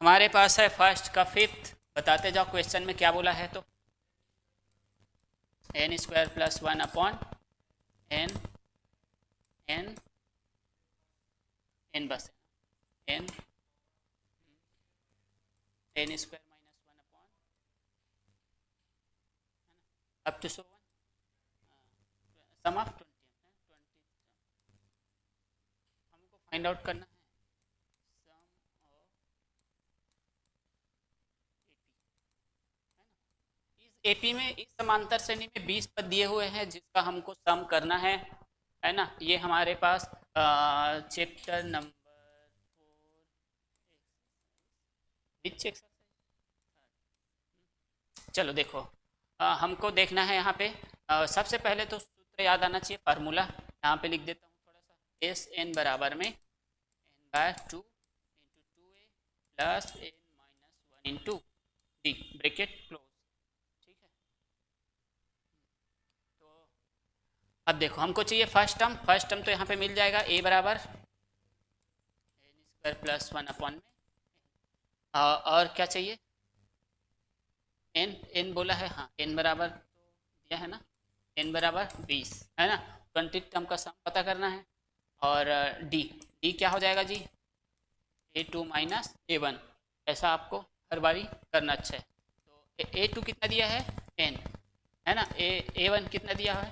हमारे पास है फर्स्ट का फिफ्थ, बताते जाओ क्वेश्चन में क्या बोला है। तो n square plus one upon n, n, n बस n, n square minus one upon up to so one, sum of 20, हमको फाइंड आउट करना है सम ऑफ एपी, इस एपी में इस समांतर श्रेणी में 20 पद दिए हुए हैं जिसका हमको सम करना है ना। ये हमारे पास चैप्टर नंबर 4 विच एक्सरसाइज। चलो देखो, हमको देखना है यहाँ पे सबसे पहले तो सूत्र याद आना चाहिए, फार्मूला यहाँ पे लिख देता हूँ थोड़ा सा। एस एन बराबर में N by two into two A plus N minus one into D, bracket close. ठीक है, तो अब देखो हमको चाहिए फर्स्ट टर्म। फर्स्ट टर्म तो यहाँ पे मिल जाएगा ए बराबर N square plus one upon में और क्या चाहिए, एन, एन बोला है, हाँ एन बराबर तो दिया है ना, एन बराबर 20 है ना। 20 टर्म का सम पता करना है। और डी, डी क्या हो जाएगा जी, ए टू माइनस ए वन, ऐसा आपको हर बारी करना। अच्छा है, तो ए टू कितना दिया है एन, है ना, ए वन कितना दिया है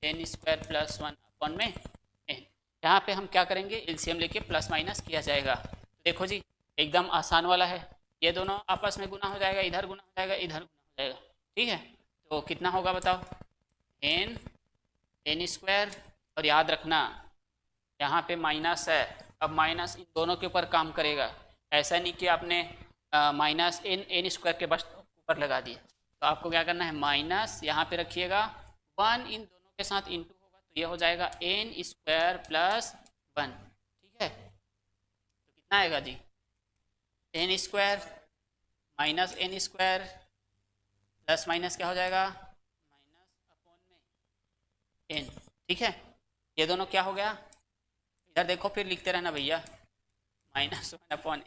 N square plus one upon में एन। यहाँ पे हम क्या करेंगे, एलसीएम लेके प्लस माइनस किया जाएगा। देखो जी एकदम आसान वाला है, ये दोनों आपस में गुना हो जाएगा, इधर गुना हो जाएगा, इधर गुना हो जाएगा। ठीक है, तो कितना होगा बताओ, एन, एन स्क्वायर, और याद रखना यहाँ पे माइनस है, अब माइनस इन दोनों के ऊपर काम करेगा। ऐसा नहीं कि आपने माइनस एन, एन स्क्वायर के बस ऊपर लगा दिए। तो आपको क्या करना है, माइनस यहाँ पे रखिएगा, वन इन दोनों के साथ इंटू होगा तो ये हो जाएगा एन स्क्वायर प्लस वन। ठीक है, तो कितना आएगा जी, n square minus n square plus minus क्या हो जाएगा, माइनस अपॉन में एन। ठीक है, ये दोनों क्या हो गया, इधर देखो फिर लिखते रहना भैया, माइनस वन अपॉन एन।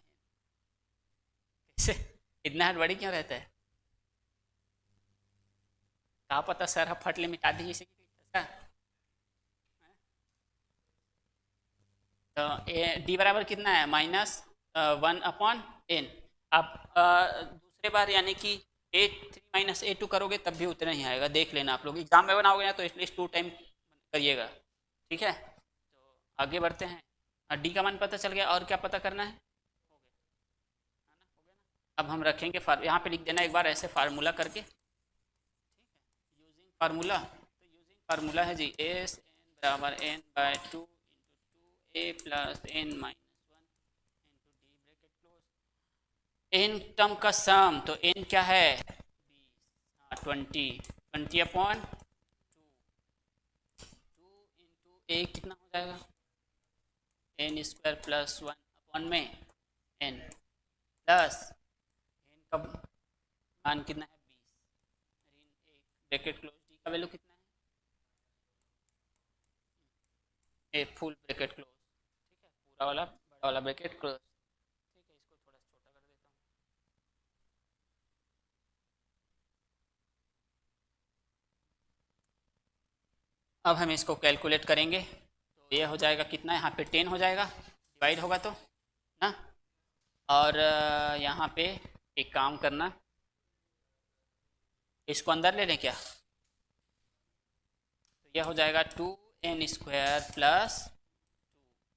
कैसे, इतना हड़बड़ी क्यों रहता है, क्या पता सर आप फटले मिटा दीजिए इसे कि तो ए डी बराबर कितना है, माइनस वन अपॉन एन। आप दूसरे बार यानी कि ए थ्री माइनस ए टू करोगे तब भी उतना ही आएगा, देख लेना आप लोग एग्जाम में बनाओगे ना तो एटलीस्ट 2 टाइम करिएगा। ठीक है, तो आगे बढ़ते हैं, डी का मान पता चल गया, और क्या पता करना है, हो गया है ना, हो गया ना। अब हम रखेंगे यहाँ पे लिख देना एक बार ऐसे फार्मूला करके। ठीक है, यूजिंग फार्मूला, तो यूजिंग फार्मूला है जी एस एन बराबर N by two into two A plus N minus one into D, bracket close. N term का सम, तो एन क्या है 20, हाँ 20, 20 upon two, two into A कितना हो जाएगा N square plus one upon में एन, प्लस एन का मान कितना है 20, ब्रैकेट क्लोज, डी का वैल्यू कितना है, ए फुल ब्रैकेट क्लोज। ठीक है, पूरा वाला बड़ा वाला ब्रैकेट क्लोज। ठीक है, इसको थोड़ा छोटा कर देता हूँ। अब हम इसको कैलकुलेट करेंगे तो ये हो जाएगा कितना, यहाँ पे 10 हो जाएगा, डिवाइड होगा तो ना। और यहाँ पे एक काम करना, इसको अंदर ले लें क्या, तो यह हो जाएगा two N square plus two,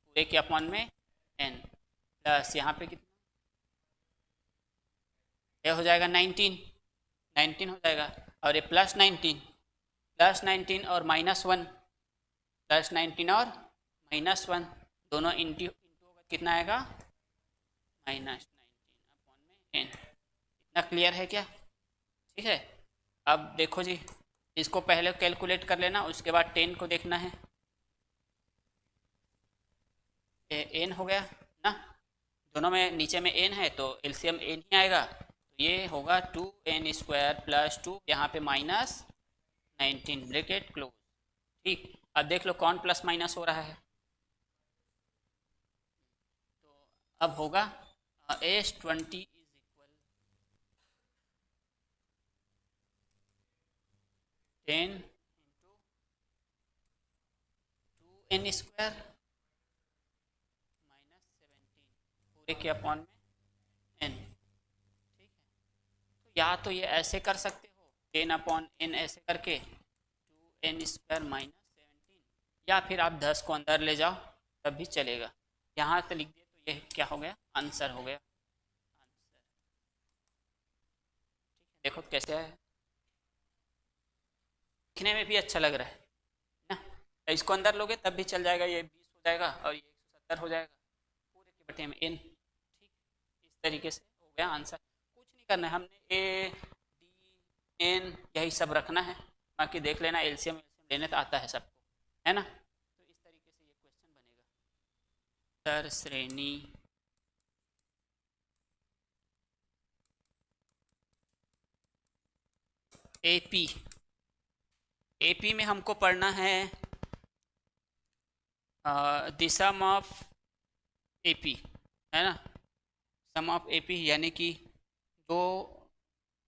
पूरे के अपॉन में एन, प्लस यहाँ पे कितना, यह हो जाएगा 19, 19 हो जाएगा, और ये प्लस 19, प्लस 19 और माइनस वन, प्लस 19 और माइनस वन, दोनों इंटू इंटू होगा कितना आएगा, माइनस 19 अपॉन में एन। इतना क्लियर है क्या। ठीक है, अब देखो जी इसको पहले कैलकुलेट कर लेना, उसके बाद 10 को देखना है, एन हो गया ना, दोनों में नीचे में एन है तो एलसीएम एन ही आएगा, तो ये होगा two N square plus two, यहाँ पे माइनस 19 ब्रैकेट क्लोज। ठीक, अब देख लो कौन प्लस माइनस हो रहा है, तो अब होगा S20 is equal 10 into 2n² minus 17 पूरे के अपॉन में n। ठीक है, तो या तो ये ऐसे कर सकते हो 10/n ऐसे करके 2n² माइनस 17, या फिर आप 10 को अंदर ले जाओ तब भी चलेगा। यहाँ तो लिख दिए तो ये क्या हो गया, आंसर हो गया। आंसर ठीक है, देखो कैसे है, दिखने में भी अच्छा लग रहा है ना। इसको अंदर लोगे तब भी चल जाएगा, ये 20 हो जाएगा और ये 170 हो जाएगा पूरे के बटे में n। ठीक, इस तरीके से हो गया आंसर। कुछ नहीं करना है, हमने a d n यही सब रखना है, बाकी देख लेना एलसीएम लेने तो आता है सबको, है ना। तो इस तरीके से ये क्वेश्चन बनेगा। सर श्रेणी एपी, एपी में हमको पढ़ना है द सम ऑफ एपी, है ना। सम ऑफ एपी यानी कि जो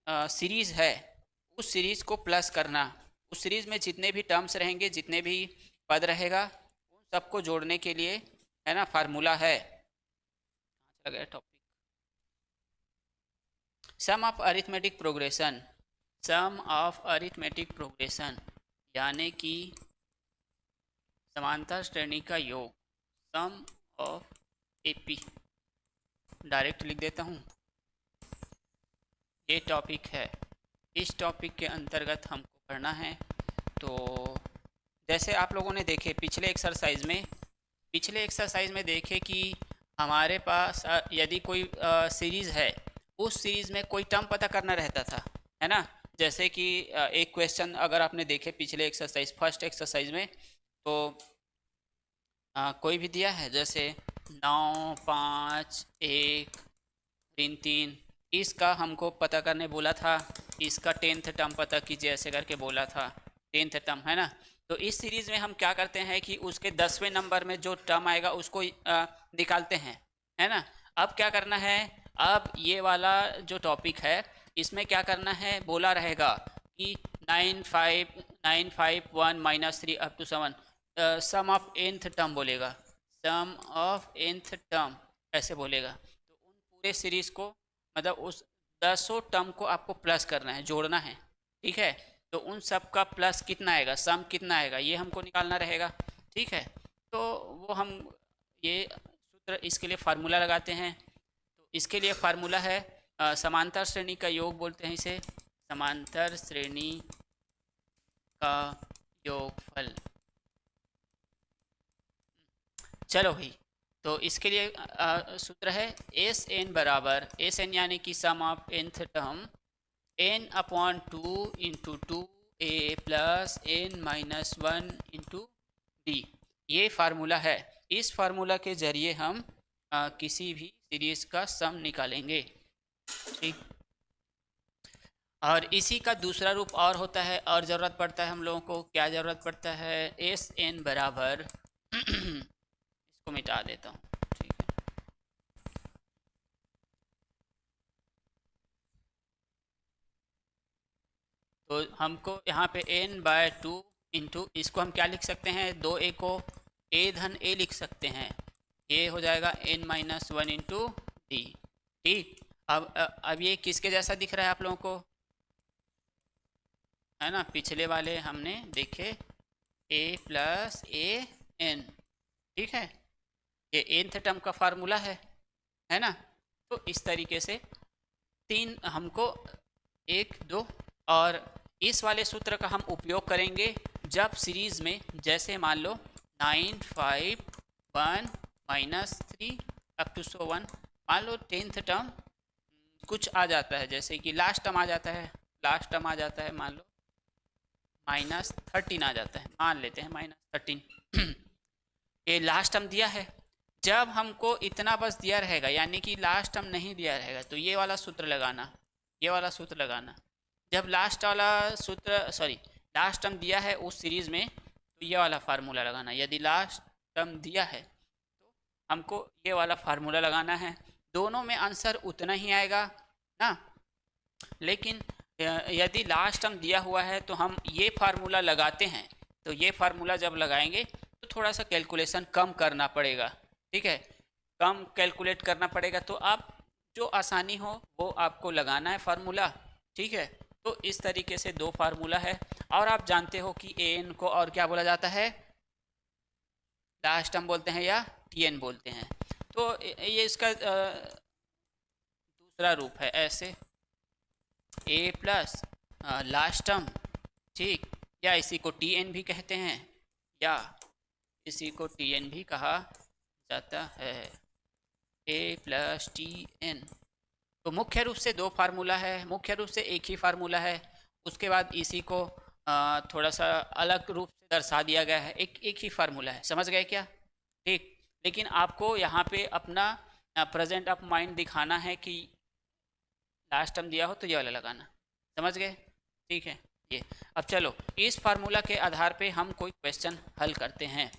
सीरीज़ है उस सीरीज़ को प्लस करना, उस सीरीज़ में जितने भी टर्म्स रहेंगे, जितने भी पद रहेगा, उन सबको जोड़ने के लिए, है ना, फार्मूला है। चला गया topic. Sum of arithmetic progression, sum of arithmetic progression यानी कि समांतर श्रेणी का योग, सम ऑफ एपी, डायरेक्ट लिख देता हूँ। ये टॉपिक है, इस टॉपिक के अंतर्गत हमको पढ़ना है। तो जैसे आप लोगों ने देखे पिछले एक्सरसाइज में देखे कि हमारे पास यदि कोई सीरीज़ है, उस सीरीज़ में कोई टर्म पता करना रहता था, है ना। जैसे कि एक क्वेश्चन अगर आपने देखे पिछले एक्सरसाइज, फर्स्ट एक्सरसाइज में, तो कोई भी दिया है जैसे 9, 5, 1, 3, 3, इसका हमको पता करने बोला था, इसका 10th टर्म पता कीजिए ऐसे करके बोला था, 10th टर्म, है ना। तो इस सीरीज़ में हम क्या करते हैं कि उसके 10वें नंबर में जो टर्म आएगा उसको निकालते हैं, है ना। अब क्या करना है, अब ये वाला जो टॉपिक है इसमें क्या करना है, बोला रहेगा कि 951 minus 3 up to 7, sum of nth term बोलेगा, सम ऑफ nth टर्म ऐसे बोलेगा। तो उन पूरे सीरीज़ को, मतलब उस 10 टर्म को आपको प्लस करना है, जोड़ना है, ठीक है। तो उन सब का प्लस कितना आएगा, सम कितना आएगा, ये हमको निकालना रहेगा, ठीक है। तो वो हम ये सूत्र, इसके लिए फार्मूला लगाते हैं। तो इसके लिए फार्मूला है समांतर श्रेणी का योग बोलते हैं इसे, समांतर श्रेणी का योगफल। चलो भाई, तो इसके लिए सूत्र है एस एन बराबर, एस एन यानी कि sum of nth term, n/2 into 2a plus n minus 1 into d, ये फार्मूला है। इस फार्मूला के जरिए हम किसी भी सीरीज़ का सम निकालेंगे, ठीक। और इसी का दूसरा रूप और होता है, और ज़रूरत पड़ता है हम लोगों को, क्या ज़रूरत पड़ता है, एस एन बराबर इसको मिटा देता हूँ, ठीक है। तो हमको यहाँ पे n/2 इंटू, इसको हम क्या लिख सकते हैं, 2a को a लिख सकते हैं, ये हो जाएगा n माइनस 1 इंटू डी, ठीक। अब ये किसके जैसा दिख रहा है आप लोगों को, है ना। पिछले वाले हमने देखे a प्लस an, ठीक है, ये nth टर्म का फार्मूला है ना। तो इस तरीके से 3 हमको 1, 2, और इस वाले सूत्र का हम उपयोग करेंगे जब सीरीज़ में, जैसे मान लो 951 माइनस 3 अप टू 1, मान लो 10th टर्म कुछ आ जाता है, जैसे कि लास्ट टर्म आ जाता है, मान लो -13 आ जाता है, मान लेते हैं -13 ये लास्ट टर्म दिया है। जब हमको इतना बस दिया रहेगा, यानी कि लास्ट टर्म नहीं दिया रहेगा, तो ये वाला सूत्र लगाना, ये वाला सूत्र लगाना। जब लास्ट वाला सूत्र, सॉरी, लास्ट टर्म दिया है उस सीरीज़ में, तो ये वाला फार्मूला लगाना। यदि लास्ट टर्म दिया है तो हमको ये वाला फार्मूला लगाना है। दोनों में आंसर उतना ही आएगा ना। लेकिन यदि लास्ट टर्म दिया हुआ है तो हम ये फार्मूला लगाते हैं, तो ये फार्मूला जब लगाएंगे तो थोड़ा सा कैलकुलेशन कम करना पड़ेगा, ठीक है, कम कैलकुलेट करना पड़ेगा। तो आप जो आसानी हो वो आपको लगाना है फार्मूला, ठीक है। तो इस तरीके से दो फार्मूला है, और आप जानते हो कि ए एन को और क्या बोला जाता है, लास्ट टर्म बोलते हैं या टी एन बोलते हैं। तो ये इसका दूसरा रूप है, ऐसे ए प्लस लास्ट टर्म, ठीक, या इसी को टी एन भी कहते हैं, या इसी को टी एन भी कहा जाता है, ए प्लस टी एन। तो मुख्य रूप से दो फार्मूला है, मुख्य रूप से एक ही फार्मूला है। उसके बाद इसी को थोड़ा सा अलग रूप से दर्शा दिया गया है, एक ही फार्मूला है, समझ गए क्या, ठीक। लेकिन आपको यहाँ पे अपना प्रेजेंट ऑफ माइंड दिखाना है कि लास्ट टर्म दिया हो तो ये वाला लगाना, समझ गए, ठीक है। ये अब चलो इस फार्मूला के आधार पे हम कोई क्वेश्चन हल करते हैं।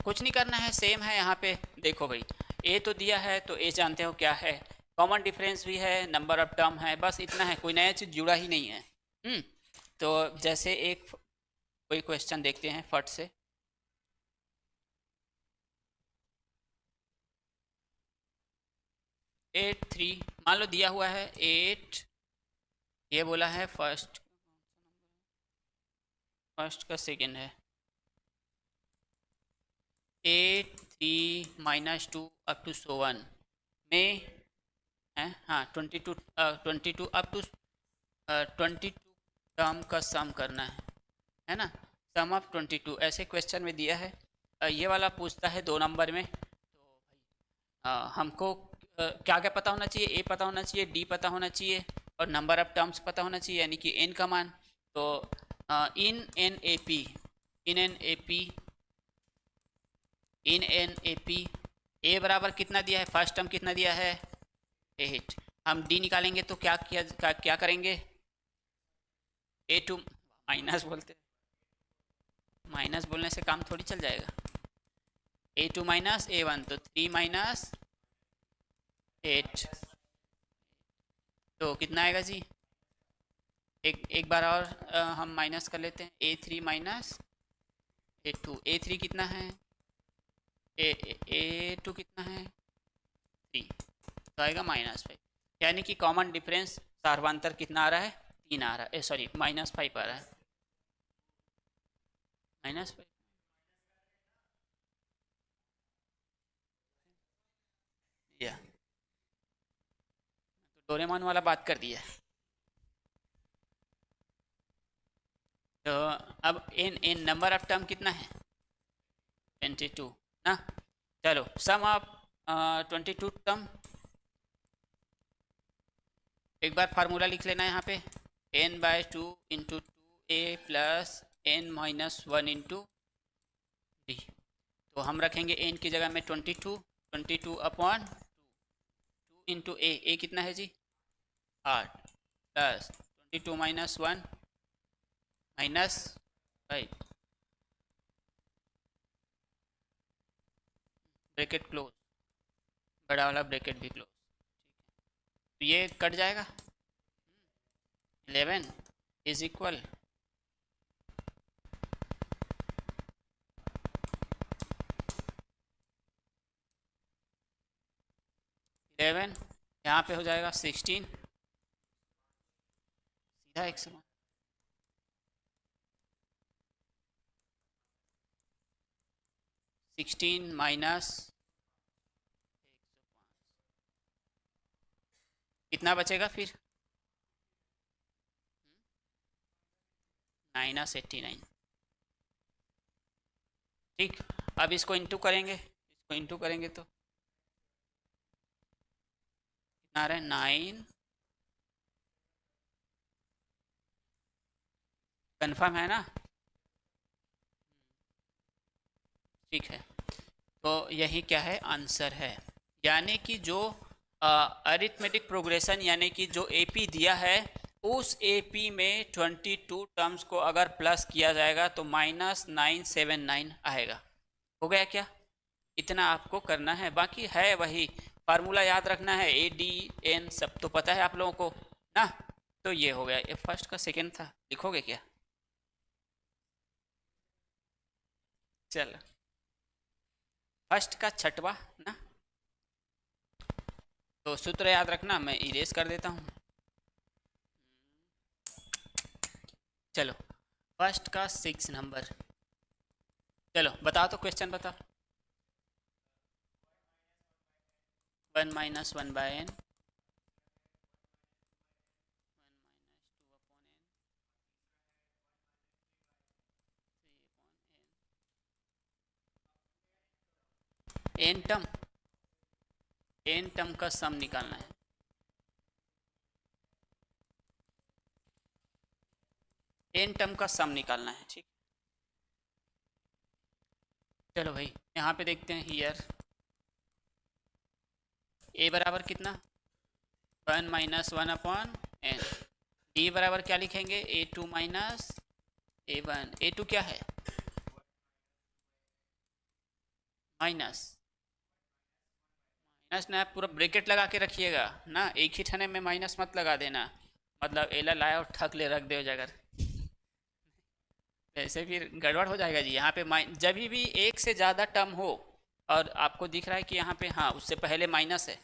कुछ नहीं करना है, सेम है यहाँ पे, देखो भाई ए तो दिया है तो ए जानते हो क्या है, कॉमन डिफरेंस भी है, नंबर ऑफ टर्म है, बस इतना है, कोई नया चीज़ जुड़ा ही नहीं है। तो जैसे एक कोई क्वेश्चन देखते हैं फट से, 8 3, मान लो दिया हुआ है 8, ये बोला है फर्स्ट का सेकेंड है 8 3 -2 अप टू 1 में है, हाँ 22 अप टू 22 टर्म का सम करना है ना, सम ऑफ 22, ऐसे क्वेश्चन में दिया है। ये वाला पूछता है 2 नंबर में, तो भाई हमको क्या क्या पता होना चाहिए, ए पता होना चाहिए, डी पता होना चाहिए, और नंबर ऑफ टर्म्स पता होना चाहिए, यानी कि एन का मान। तो in N A P A बराबर कितना दिया है, फर्स्ट टर्म कितना दिया है 8, हम डी निकालेंगे तो क्या करेंगे, A2 माइनस बोलते, माइनस बोलने से काम थोड़ी चल जाएगा, A2 माइनस A1 तो 3 - 8, तो कितना आएगा जी, एक बार और हम माइनस कर लेते हैं, A3 माइनस A2, A3 कितना है, A2 कितना है 3, तो आएगा -5, यानी कि कॉमन डिफरेंस सार्वांतर कितना आ रहा है, 3 आ रहा है, सॉरी -5 आ रहा है, -5, या तो डोरेमोन वाला बात कर दिया। तो अब इन नंबर ऑफ टर्म कितना है 22 ना, चलो सम ऑफ 22 टर्म, एक बार फार्मूला लिख लेना है यहाँ पे, n/2 × 2a plus n - 1 × d। तो हम रखेंगे n की जगह में 22 अपॉन 2 × a कितना है जी 8 प्लस 22 - 1 -5, ब्रैकेट क्लोज, बड़ा वाला ब्रैकेट भी क्लोज, तो ये कट जाएगा, 11 इज इक्वल 11, यहाँ पे हो जाएगा 16, सीधा एक समान, 16 माइनस कितना बचेगा फिर -89, ठीक। अब इसको इंटू करेंगे तो कितना आ रहा है 9, कन्फर्म है ना, ठीक है। तो यही क्या है आंसर है, यानी कि जो अरिथमेटिक प्रोग्रेशन यानी कि जो एपी दिया है उस एपी में 22 टर्म्स को अगर प्लस किया जाएगा तो -979 आएगा। हो गया क्या? इतना आपको करना है, बाकी है वही फार्मूला याद रखना है, ए डी एन सब तो पता है आप लोगों को ना। तो ये हो गया, ये फर्स्ट का सेकंड था, लिखोगे क्या? चलो, फर्स्ट का छठवा ना, तो सूत्र याद रखना, मैं इरेज कर देता हूँ। चलो, फर्स्ट का 6 नंबर, चलो बताओ तो, क्वेश्चन बताओ। 1 minus 1 by N, N term, N term का सम निकालना है। एन टर्म का सम निकालना है, ठीक। चलो भाई, यहाँ पे देखते हैं, हियर ए बराबर कितना, 1 माइनस 1 अपॉन एन। डी बराबर क्या लिखेंगे, A2 माइनस A1। A2 क्या है, माइनस, माइनस ना पूरा ब्रैकेट लगा के रखिएगा ना, एक ही ठने में माइनस मत लगा देना, मतलब एला लाया और ठक ले रख दे अगर, ऐसे फिर गड़बड़ हो जाएगा जी। यहाँ पे जब भी एक से ज़्यादा टर्म हो और आपको दिख रहा है कि यहाँ पे हाँ उससे पहले माइनस है,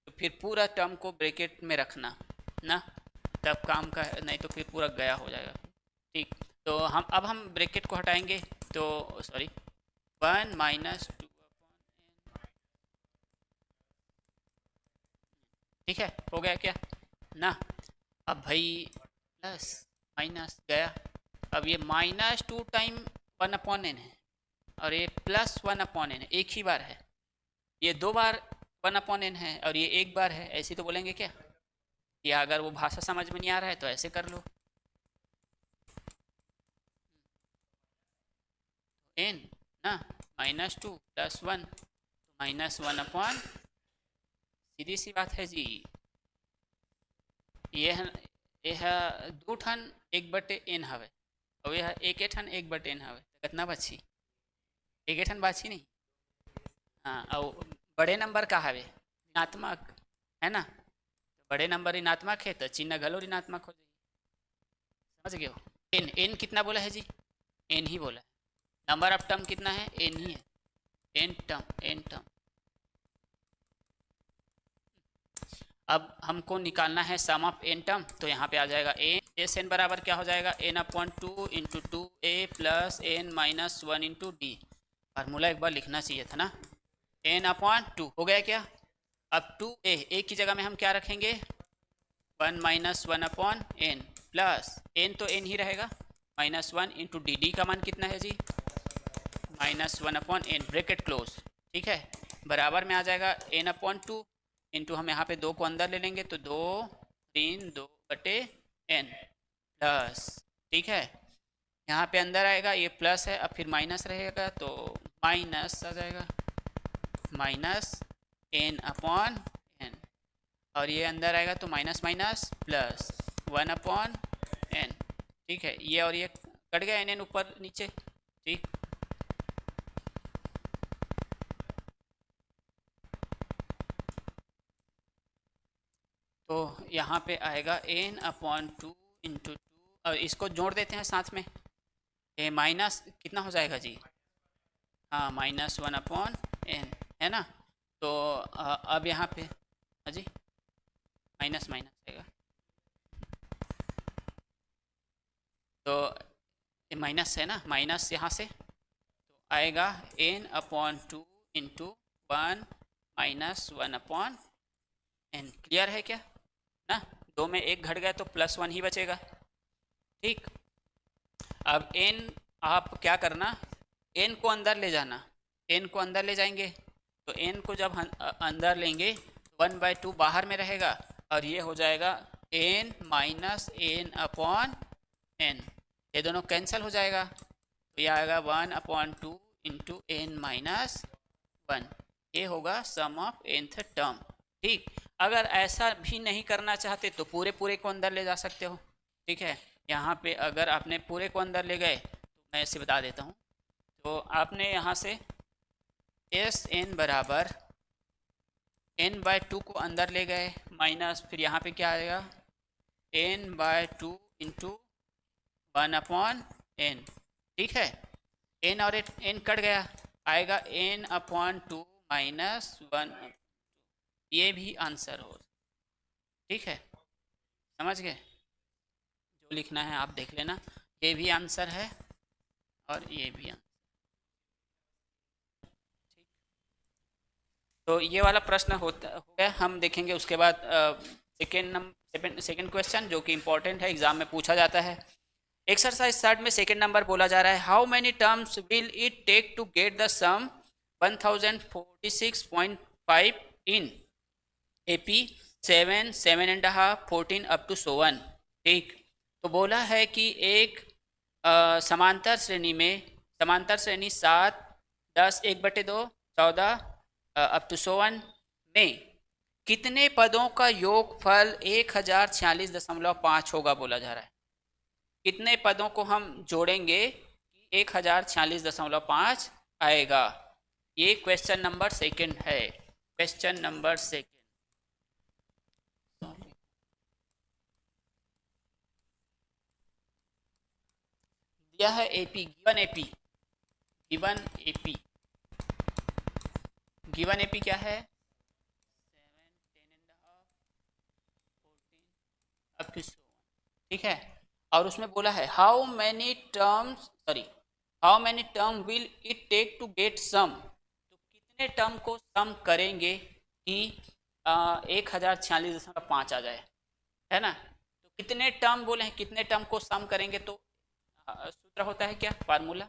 तो फिर पूरा टर्म को ब्रैकेट में रखना ना, तब काम का, नहीं तो फिर पूरा गया हो जाएगा। ठीक, तो हम ब्रैकेट को हटाएंगे, तो सॉरी 1 माइनस 2 अपॉन, ठीक है, हो गया क्या ना। अब भाई प्लस माइनस गया, अब ये -2 टाइम 1 अपॉन एन है और ये +1 अपॉन एन है, एक ही बार है, ये 2 बार 1 अपॉन एन है और ये एक बार है, ऐसे तो बोलेंगे क्या? या अगर वो भाषा समझ में नहीं आ रहा है तो ऐसे कर लो, एन ना -2 + 1 -1 अपॉन, सीधी सी बात है जी, यह 2 ठन 1/n हवे और यह 1 ठन 1/n हवे, तो कितना बची, 1 ठन बाची नहीं। हाँ, और बड़े नंबर का हवे ऋणात्मक है ना, तो बड़े नंबर ऋणात्मक है तो चिन्ह घलो ऋणात्मक हो जाएगी, समझ गए हो। एन, एन कितना बोला है जी, एन ही बोला है। नंबर ऑफ टर्म कितना है, एन ही है, एन टर्म, एन टर्म। अब हमको निकालना है सम ऑफ एन टर्म, तो यहाँ पे आ जाएगा एन, एस एन बराबर क्या हो जाएगा, n/2 × 2a + n - 1 × d। Formula एक बार लिखना चाहिए था ना, n/2 हो गया क्या। अब 2a, a की जगह में हम क्या रखेंगे, 1 - 1 अपॉन n प्लस n, तो n ही रहेगा, -1 × d। d का मान कितना है जी, -1 अपॉन n, ब्रैकेट क्लोज, ठीक है, बराबर में आ जाएगा n/2 इंटू, हम यहाँ पे 2 को अंदर ले लेंगे तो 2 3 2/n प्लस, ठीक है, यहाँ पे अंदर आएगा, ये प्लस है, अब फिर माइनस रहेगा तो माइनस आ जाएगा, -n/n, और ये अंदर आएगा तो माइनस माइनस प्लस 1/n, ठीक है, ये और ये कट गया, n ऊपर नीचे, ठीक। तो यहाँ पे आएगा n/2 × 2, और इसको जोड़ देते हैं साथ में, ये माइनस कितना हो जाएगा जी, हाँ -1/n है ना, तो अब यहाँ पे हाँ जी माइनस माइनस आएगा, तो ये माइनस है ना, माइनस यहाँ से तो आएगा n/2 × 1 - 1/n। क्लियर है क्या ना, 2 में 1 घट गया तो +1 ही बचेगा, ठीक। अब n आप क्या करना, n को अंदर ले जाना, n को अंदर ले जाएंगे तो n को जब हम अंदर लेंगे 1/2 बाहर में रहेगा और ये हो जाएगा n - n/n, ये दोनों कैंसिल हो जाएगा, तो ये आएगा 1/2 × n - 1, ये होगा सम ऑफ nth टर्म, ठीक। अगर ऐसा भी नहीं करना चाहते तो पूरे पूरे को अंदर ले जा सकते हो, ठीक है। यहाँ पे अगर आपने पूरे को अंदर ले गए तो मैं ऐसे बता देता हूँ। तो आपने यहाँ से एस एन बराबर n/2 को अंदर ले गए, माइनस फिर यहाँ पे क्या आएगा n/2 इंटू 1/n। ठीक है, n और n कट गया, आएगा n/2 -1। ये भी आंसर हो। ठीक है, समझ गए? जो लिखना है आप देख लेना, ये भी आंसर है और ये भी आंसर। तो ये वाला प्रश्न होता हो गया। हम देखेंगे उसके बाद सेकेंड क्वेश्चन जो कि इम्पोर्टेंट है, एग्जाम में पूछा जाता है। एक्सरसाइज 60 में सेकेंड नंबर बोला जा रहा है, how many terms will it take to get the sum 1046.5 in AP 7, 7.5, 14 up to 1। ठीक, तो बोला है कि एक समांतर श्रेणी में, समांतर श्रेणी 7, 10, 1/2, 14 अप टू 1 में कितने पदों का योगफल 1046.5 होगा बोला जा रहा है। कितने पदों को हम जोड़ेंगे कि 1046.5 आएगा। ये क्वेश्चन नंबर सेकंड है। क्वेश्चन नंबर सेकंड दिया है AP, given AP, given AP, given AP क्या है 7, 10.5, 14 अप टू 1। ठीक है, और उसमें बोला है how many term will it take to get sum. तो कितने टर्म को सम करेंगे कि 1046.5 आ जाए, है ना। तो कितने टर्म बोले हैं, कितने टर्म को सम करेंगे, तो सूत्र होता है क्या, फार्मूला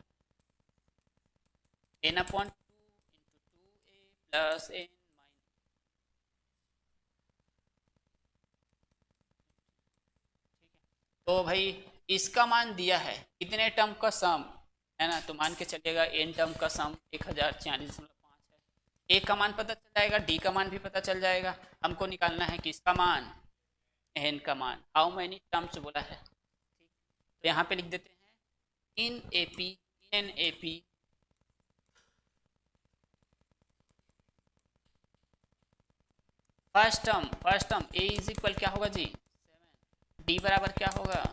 n/2 × 2a + n। तो भाई इसका मान दिया है कितने टर्म का सम, है ना। तो मान के चलिएगा n टर्म का सम 1046.5 है। a का मान पता चल जाएगा, d का मान भी पता चल जाएगा। हमको निकालना है किसका मान, n का मान। हाउ मैनी टर्म्स बोला है। तो यहाँ पे लिख देते हैं इन AP, in AP first term a is equal क्या होगा जी 7, d बराबर क्या होगा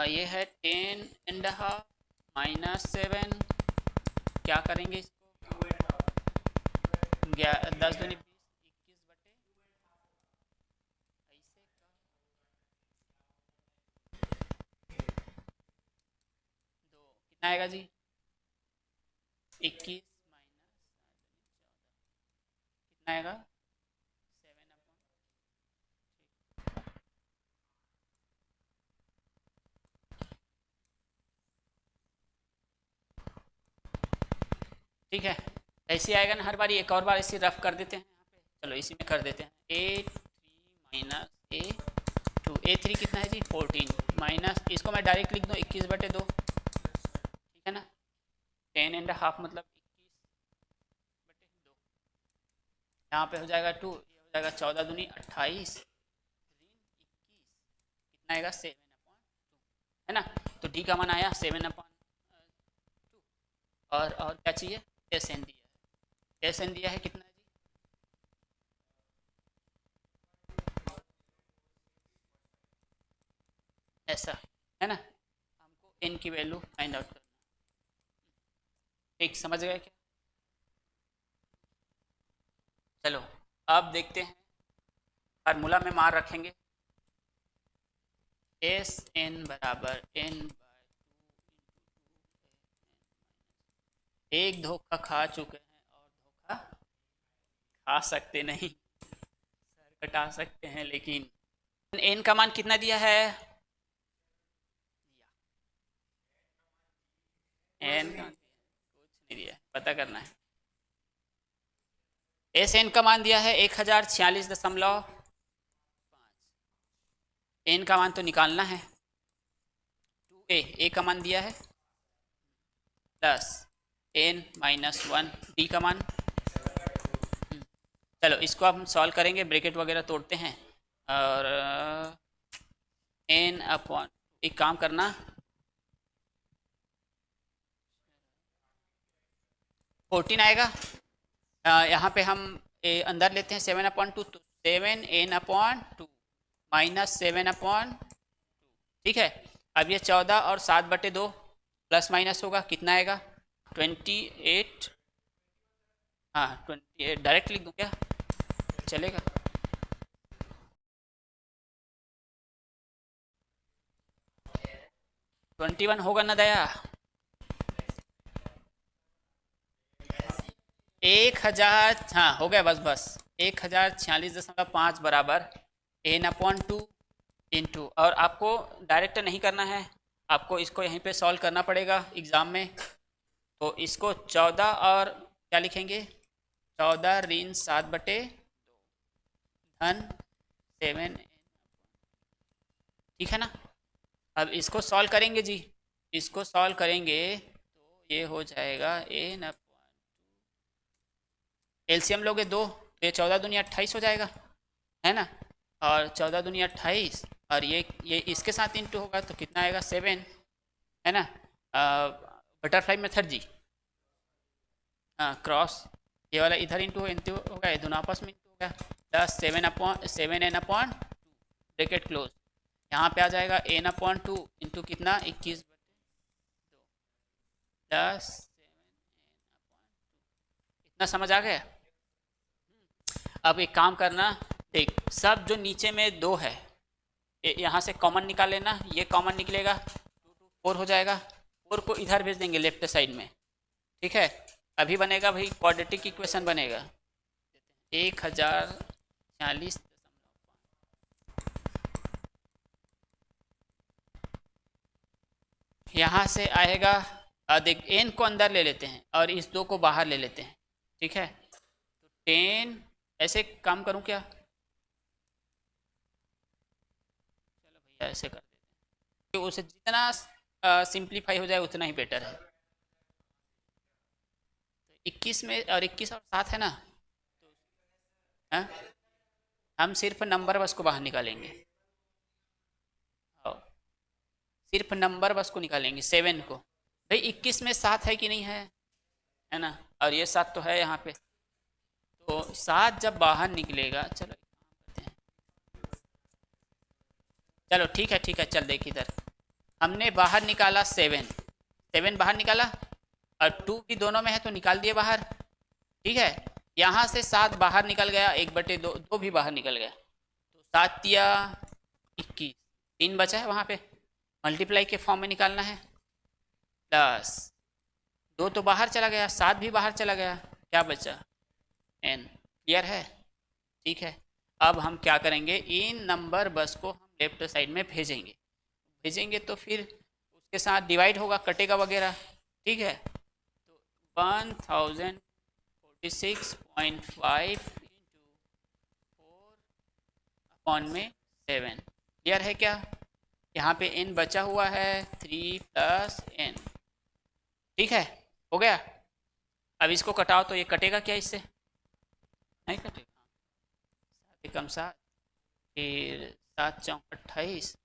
ये है 10.5 - 7। क्या करेंगे इसको 10 दूनी 20, 21 ऐसे दो कितना आएगा जी 21 कितना आएगा 7/। ठीक है, ऐसे आएगा ना हर बार। एक और बार ऐसे रफ कर देते हैं यहाँ पे, चलो इसी में कर देते हैं A3 - A2। A3 कितना है जी 14 माइनस, इसको मैं डायरेक्ट लिख दूँ 21/2। ठीक है ना, 10.5 मतलब 21/2। यहाँ पे हो जाएगा 2, ये हो जाएगा 14 दूनी 28 ऋण 21 कितना आएगा 7/2, है ना। तो डी का मान आया 7/2। और क्या चाहिए, एस एन दिया है, एस एन दिया है कितना है जी ऐसा, है ना। हमको एन की वैल्यू फाइंड आउट करना। ठीक, समझ गए क्या। चलो अब देखते हैं, फार्मूला में मार रखेंगे एस एन बराबर n/2 एक धोखा खा चुके हैं और धोखा खा सकते नहीं, सर कटा सकते हैं लेकिन। n का मान कितना दिया है, n का कुछ नहीं दिया, पता करना है। एस एन का मान दिया है 1046.5, एन का मान तो निकालना है 2a, का मान दिया है प्लस n - 1, d का मान। चलो इसको हम सॉल्व करेंगे, ब्रैकेट वगैरह तोड़ते हैं। और एन अपॉन, एक काम करना, 14 आएगा। यहाँ पे हम अंदर लेते हैं 7/2, तो 7n/2 माइनस 7/2, ठीक है। अब ये 14 और 7/2 प्लस माइनस होगा, कितना आएगा 28। हाँ 28 डायरेक्ट लिख दूँ क्या, चलेगा? 21 होगा ना दया? 1000, हाँ हो गया, बस बस 1046.5 बराबर n/2 इंटू, और आपको डायरेक्ट नहीं करना है, आपको इसको यहीं पे सॉल्व करना पड़ेगा एग्ज़ाम में। तो इसको 14 और क्या लिखेंगे, 14 ऋण 7/2 धन 7, ठीक है ना। अब इसको सॉल्व करेंगे जी, इसको सॉल्व करेंगे तो ये हो जाएगा n, एलसीएम लोगे दो तो ये 14 दूनी 28 हो जाएगा, है ना। और 14 दूनी 28, और ये इसके साथ इंटू होगा तो कितना आएगा 7, है ना। बटरफ्लाई मेथड जी, हाँ क्रॉस, ये वाला इधर इंटू होगा, ये दोनों आपस में इंटू होगा, प्लस 7n/2 ब्रैकेट क्लोज। यहाँ पे आ जाएगा n/2 इंटू कितना 21/2 प्लस 7n/2। इतना समझ आ गया? अब एक काम करना, देख सब जो नीचे में दो है यहाँ से कॉमन निकाल लेना, ये कॉमन निकलेगा 2 2 4 हो जाएगा, 4 को इधर भेज देंगे लेफ्ट साइड में, ठीक है। अभी बनेगा भाई क्वाड्रेटिक इक्वेशन बनेगा 1046, यहाँ से आएगा, देख एन को अंदर ले लेते हैं और इस 2 को बाहर ले लेते हैं, ठीक है। तो 10, ऐसे काम करूँ क्या, चलो भैया ऐसे कर देते हैं, तो उसे जितना सिंप्लीफाई हो जाए उतना ही बेटर है। तो 21 में, और 21 और 7 है ना, हाँ हम सिर्फ नंबर बस को बाहर निकालेंगे, और सिर्फ नंबर बस को निकालेंगे 7 को। भाई 21 में 7 है कि नहीं है ना, और ये 7 तो है यहाँ पे, तो 7 जब बाहर निकलेगा, चलो करते हैं, चलो ठीक है, चल देख इधर, हमने बाहर निकाला 7 बाहर निकाला, और 2 भी दोनों में है तो निकाल दिए बाहर, ठीक है। यहाँ से 7 बाहर निकल गया, 1/2, 2 भी बाहर निकल गया, तो 7 या 21, 3 बचा है वहाँ पे, मल्टीप्लाई के फॉर्म में निकालना है, प्लस 2 तो बाहर चला गया, 7 भी बाहर चला गया, क्या बचा n, क्लियर है, ठीक है। अब हम क्या करेंगे, इन नंबर बस को हम लेफ्ट साइड में भेजेंगे तो फिर उसके साथ डिवाइड होगा, कटेगा वगैरह, ठीक है। तो 1046.5 इंटू 4/7, क्लियर है क्या। यहाँ पे n बचा हुआ है 3 + n, ठीक है, हो गया। अब इसको कटाओ तो ये कटेगा क्या, इससे नहीं कटेगा, 7 कम 7, फिर 7 चौक 28,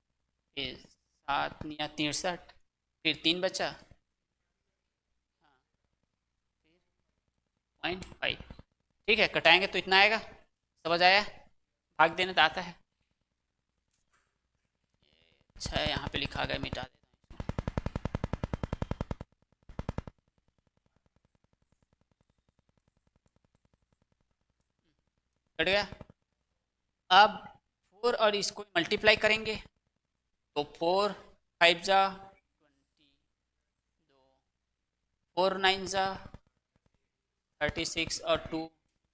फिर 7 या 63, फिर 3 बचा, हाँ फिर 0.5, ठीक है। कटाएंगे तो इतना आएगा, समझ आया, भाग देने तो आता है। अच्छा है यहाँ पे लिखा गया, मिटा देता हूँ इसको, कट गया। अब 4 और इसको मल्टीप्लाई करेंगे तो 4 5 जा 20, 4 9 जा 36 और 2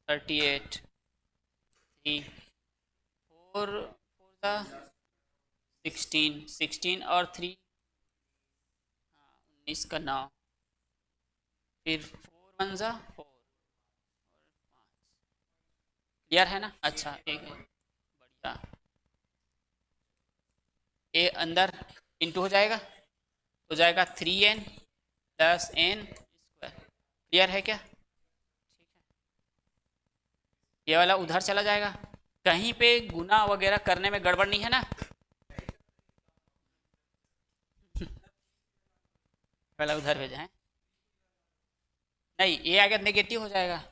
38, 3 4 4 जा 16, 16 और 3, हाँ 19 का 9, फिर 4 1 जा 4, क्लियर है ना। अच्छा एक बढ़िया, ए अंदर इंटू हो जाएगा, हो जाएगा 3n + n², क्लियर है क्या, ठीक है। ये वाला उधर चला जाएगा, कहीं पे गुना वगैरह करने में गड़बड़ नहीं है ना? पहले उधर भेजा है। नहीं, ये अगर नेगेटिव हो जाएगा।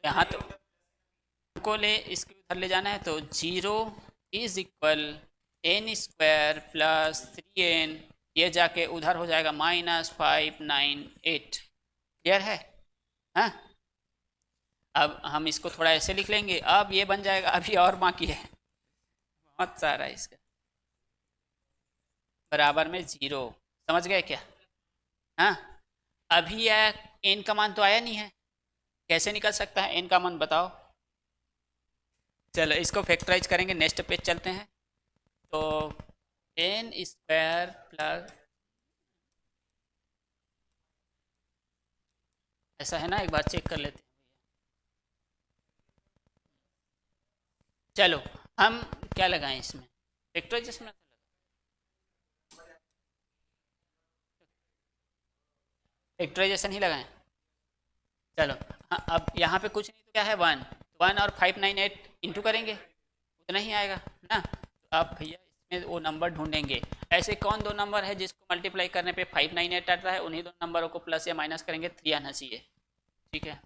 यहाँ तो को ले इसके उधर ले जाना है, तो 0 = n² प्लस 3n, ये जाके उधर हो जाएगा -598। क्लियर है? हाँ, अब हम इसको थोड़ा ऐसे लिख लेंगे, अब ये बन जाएगा। अभी और बाकी है, बहुत सारा है इसका। बराबर में 0, समझ गए क्या? हाँ, अभी यह n का मान तो आया नहीं है, कैसे निकल सकता है n का मान, बताओ। चलो इसको फैक्टराइज करेंगे, नेक्स्ट पेज चलते हैं। तो n² प्लस, ऐसा है ना, एक बार चेक कर लेते हैं। चलो हम क्या लगाएं इसमें, फैक्टराइजेशन, फैक्टराइजेशन ही लगाएं। चलो हाँ, अब यहाँ पे कुछ नहीं तो क्या है, 1 1 और 598 इंटू करेंगे, उतना ही आएगा ना। तो आप भैया इसमें वो नंबर ढूंढेंगे, ऐसे कौन दो नंबर है जिसको मल्टीप्लाई करने पे 598 आता है, उन्हीं दो नंबरों को प्लस या माइनस करेंगे, 3 आना चाहिए। ठीक है,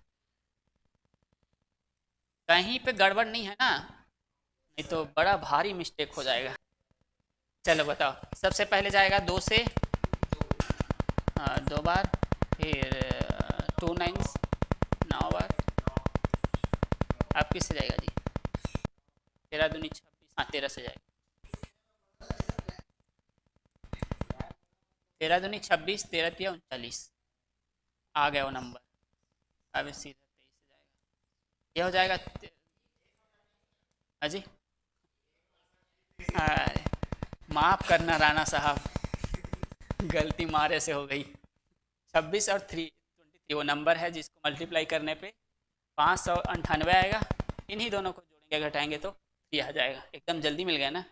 कहीं पे गड़बड़ नहीं है ना, नहीं तो बड़ा भारी मिस्टेक हो जाएगा। चलो बताओ, सबसे पहले जाएगा 2 से, 2 बार, फिर 2 9 9 बार। आप किससे जाएगा जी? 13 दूनी 26, हाँ 13 से जाएगा। 13 दूनी 26, 13 तिया 39, आ गया वो नंबर। अब सीधा 23 से जाएगा, ये हो जाएगा। हाँ जी, हाँ, माफ़ करना राणा साहब, गलती मारे से हो गई। 26 और 3 23 वो नंबर है जिसको मल्टीप्लाई करने पे 598 आएगा। इन्हीं दोनों को जोड़ेंगे, घटाएंगे तो 3 आ जाएगा। एकदम जल्दी मिल गया ना।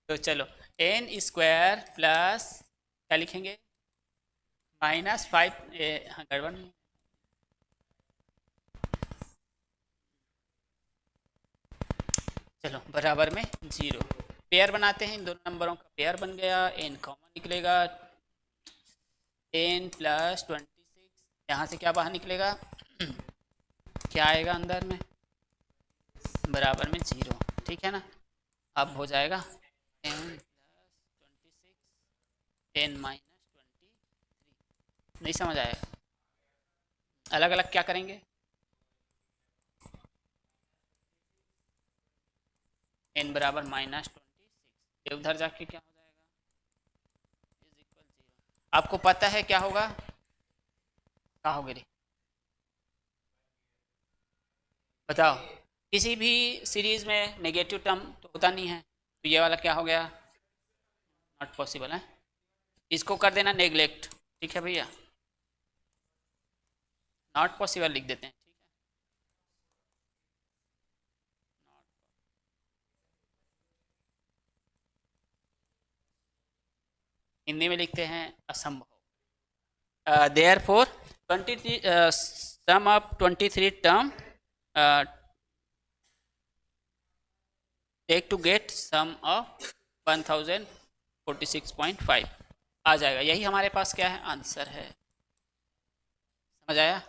तो चलो n² प्लस क्या लिखेंगे, -5, हाँ गड़बड़ नहीं, चलो बराबर में 0। पेयर बनाते हैं, इन दोनों नंबरों का पेयर बन गया, n कॉमन निकलेगा, n + 26, यहाँ से क्या बाहर निकलेगा, क्या आएगा अंदर में, बराबर में 0। ठीक है ना, अब हो जाएगा n + 26 n - 23। नहीं समझ आया, अलग अलग क्या करेंगे, n बराबर -26, ये उधर जाके क्या हो जाएगा, = 0। आपको पता है क्या होगा, क्या होगे रे, बताओ। किसी भी सीरीज में नेगेटिव टर्म तो होता नहीं है, तो ये वाला क्या हो गया, नॉट पॉसिबल है। इसको कर देना नेग्लेक्ट, ठीक है भैया, नॉट पॉसिबल लिख देते हैं। ठीक है, हिंदी में लिखते हैं असंभव। Therefore 23 sum of 23 term take to get sum of 1046.5 आ जाएगा। यही हमारे पास क्या है, आंसर है। समझ आया?